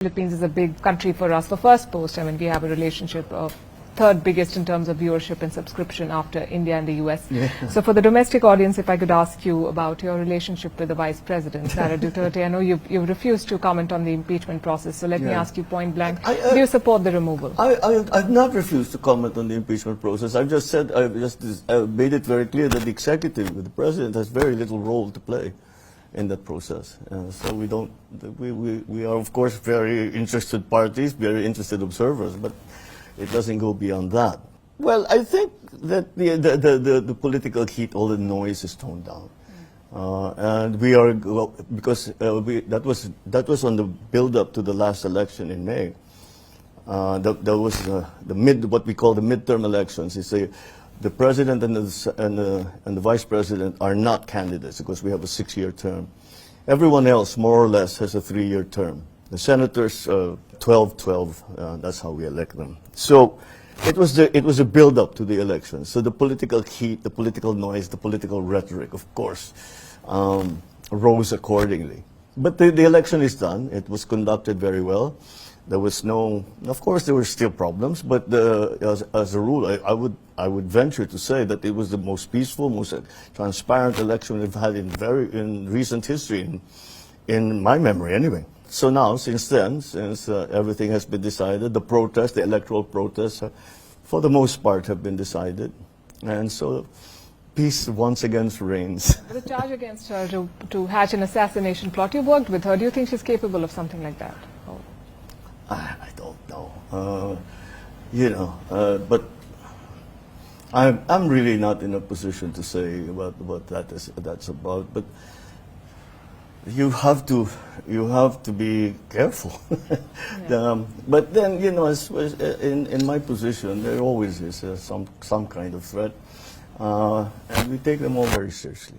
Philippines is a big country for us for first post. I mean, we have a relationship of third biggest in terms of viewership and subscription after India and the US. Yeah. So for the domestic audience, if I could ask you about your relationship with the Vice President, Sara Duterte. I know you've refused to comment on the impeachment process, so let me ask you point blank, do you support the removal? I've not refused to comment on the impeachment process. I've just said, I've made it very clear that the executive, the President, has very little role to play in that process. So we are of course very interested parties, very interested observers, but it doesn't go beyond that. Well, I think that the political heat, all the noise is toned down. And we are, because that was on the build-up to the last election in May. There was what we call the midterm elections. It's the president and the vice president are not candidates because we have a 6-year term. Everyone else, more or less, has a 3-year term. The senators, 12-12. That's how we elect them. So it was a build-up to the elections. So the political heat, the political noise, the political rhetoric, of course, rose accordingly. But the election is done. It was conducted very well. There was no, of course, there were still problems, but as a rule, I would venture to say that it was the most peaceful, most transparent election we've had in recent history, in my memory, anyway. So now, since then, since everything has been decided, the protests, the electoral protests, for the most part, have been decided, and so peace once again reigns. The charge against her to hatch an assassination plot. You worked with her. Do you think she's capable of something like that? Oh. I don't know. But I'm really not in a position to say what that's about. But you have to be careful. Yeah. But then as in my position, there always is some kind of threat, and we take them all very seriously.